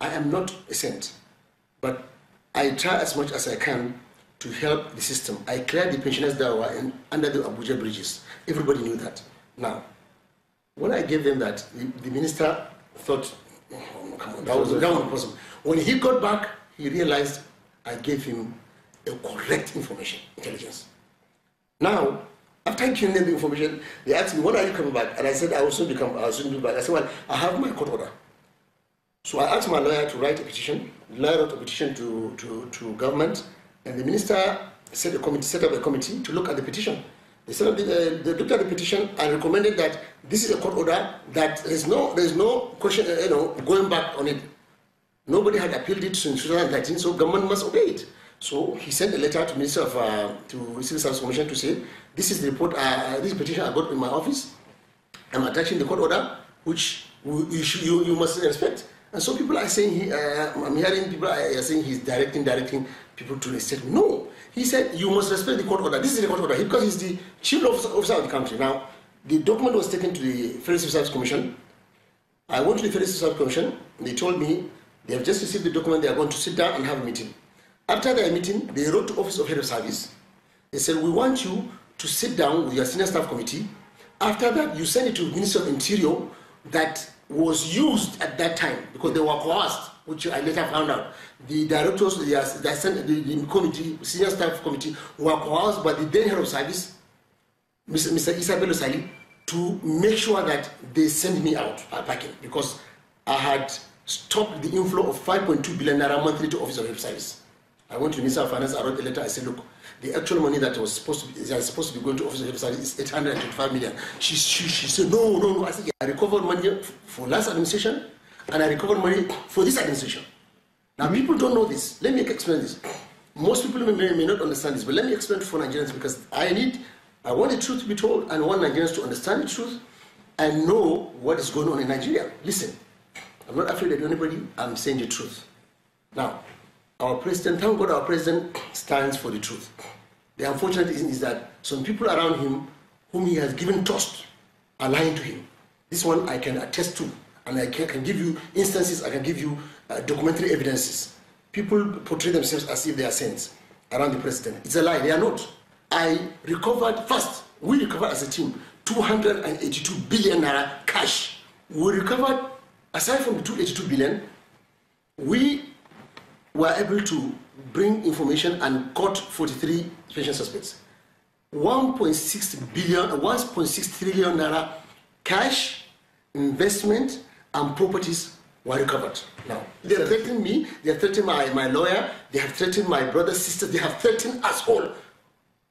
I am not a saint, but I try as much as I can to help the system. I cleared the pensioners that were under the Abuja bridges. Everybody knew that. Now, when I gave them that, the minister thought, oh, come on, that was impossible. When he got back, he realized I gave him a correct information, intelligence. Now, after giving them the information, they asked me, when are you coming back? And I said, I will soon be back. I said, well, I have my court order. So I asked my lawyer to write a petition. The lawyer wrote a petition to government, and the minister set up a committee to look at the petition. They looked at the petition and recommended that this is a court order, that there is no question, going back on it. Nobody had appealed it since 2019, so government must obey it. So he sent a letter to Minister of to Civil Service Commission to say, this is the report, this petition I got in my office. I'm attaching the court order, which you must respect. And so people are saying, I'm hearing people are saying he's directing people to respect. No, he said you must respect the court order. This is the court order because he's the chief officer of the country. Now, the document was taken to the Federal Civil Service Commission. I went to the Federal Civil Service Commission. They told me they have just received the document. They are going to sit down and have a meeting. After their meeting, they wrote to Office of Head of Service. They said, we want you to sit down with your senior staff committee. After that, you send it to the Minister of Interior that was used at that time because they were coerced, which I later found out. The directors, the committee, senior staff committee, were coerced by the then head of service, Mr. Isabel Osali, to make sure that they send me out packing because I had stopped the inflow of 5.2 billion naira monthly to Office of Head of Service. I went to the Minister of Finance, I wrote a letter, I said, look, the actual money that was supposed to be going to Office of Head of Service is 825 million. She said, no. I said, yeah, I recovered money for last administration, and I recovered money for this administration. Now, people don't know this. Let me explain this. Most people may not understand this, but let me explain for Nigerians because I want the truth to be told, and I want Nigerians to understand the truth and know what is going on in Nigeria. Listen, I'm not afraid of anybody, I'm saying the truth. Now, our president, thank God our president stands for the truth. The unfortunate thing is that some people around him, whom he has given trust, are lying to him. This one I can attest to, and I can give you instances, I can give you documentary evidences. People portray themselves as if they are saints around the president. It's a lie, they are not. I recovered first, we recovered as a team, 282 billion naira cash. We recovered, aside from the 282 billion, we were able to bring information and caught 43 pension suspects. 1.6 trillion naira cash, investment, and properties were recovered. Now, they are threatening me, they are threatening my lawyer, they have threatened my brothers, sisters, they have threatened us all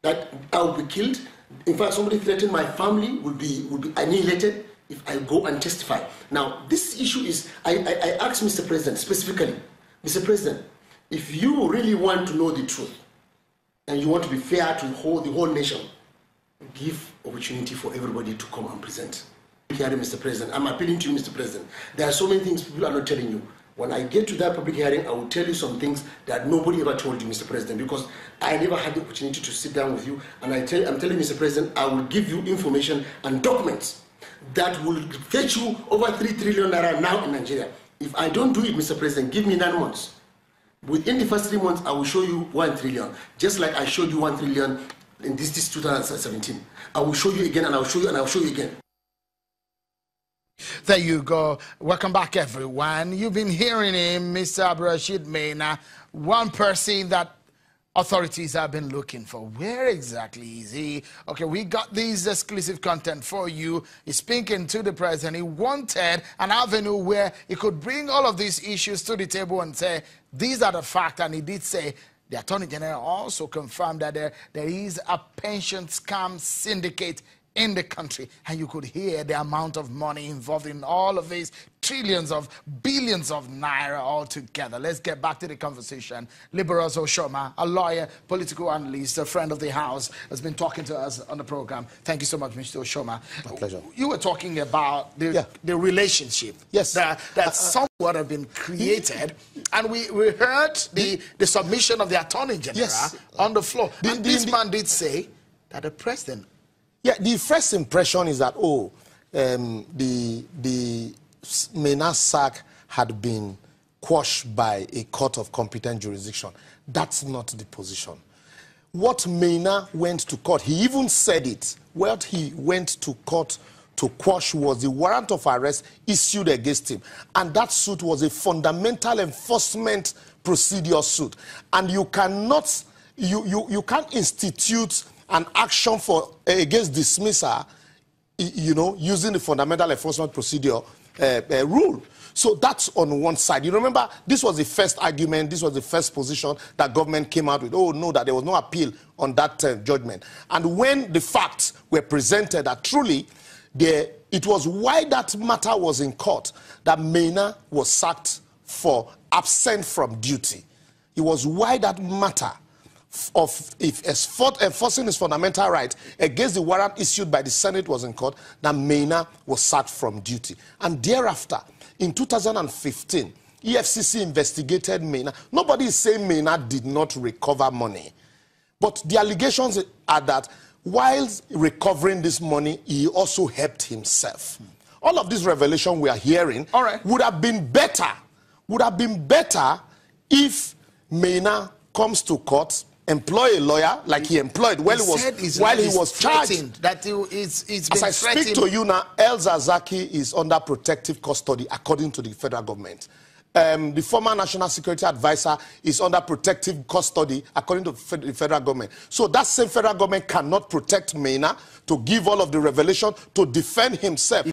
that I will be killed. In fact, somebody threatened my family will be annihilated if I go and testify. Now, this issue is, I asked Mr. President specifically, Mr. President, if you really want to know the truth and you want to be fair to the whole nation, give opportunity for everybody to come and present. Hearing, Mr. President, I'm appealing to you, Mr. President. There are so many things people are not telling you. When I get to that public hearing, I will tell you some things that nobody ever told you, Mr. President, because I never had the opportunity to sit down with you. And I'm telling Mr. President, I will give you information and documents that will fetch you over 3 trillion naira now in Nigeria. If I don't do it, Mr. President, give me 9 months. Within the first 3 months, I will show you 1 trillion, just like I showed you 1 trillion in this 2017. I will show you again, and I will show you, and I will show you again. There you go. Welcome back, everyone. You've been hearing him, Mr. Abdulrasheed Maina, one person that authorities have been looking for. Where exactly is he? Okay, we got this exclusive content for you. He's speaking to the president. He wanted an avenue where he could bring all of these issues to the table and say, these are the facts. And he did say, the Attorney General also confirmed that there is a pension scam syndicate in the country, and you could hear the amount of money involved in all of these trillions of billions of naira altogether. Let's get back to the conversation. Liberals Oshoma, a lawyer, political analyst, a friend of the House, has been talking to us on the program. Thank you so much, Mr. Oshoma. My pleasure. You were talking about the relationship that somewhat have been created, and we heard the submission of the Attorney General on the floor. And this man did say that the president. Yeah, the first impression is that, the Maina sack had been quashed by a court of competent jurisdiction. That's not the position. What Maina went to court, he even said it, what he went to court to quash was the warrant of arrest issued against him. And that suit was a fundamental enforcement procedure suit. And you cannot, you can't institute an action for against dismissal, you know, using the fundamental enforcement procedure rule. So that's on one side. You remember, this was the first argument, this was the first position that government came out with. Oh, no, that there was no appeal on that judgment. And when the facts were presented that truly it was why that matter was in court that Maina was sacked for absent from duty. It was why that matter of enforcing his fundamental right against the warrant issued by the Senate was in court that Maina was sacked from duty. And thereafter, in 2015, EFCC investigated Maina. Nobody is saying Maina did not recover money. But the allegations are that while recovering this money, he also helped himself. All of this revelation we are hearing would have been better if Maina comes to court, employ a lawyer like he employed while he was charged. That it's As I speak to you now, El Zazaki is under protective custody according to the federal government. The former National Security Advisor is under protective custody according to the federal government. So that same federal government cannot protect Maina to give all of the revelation to defend himself.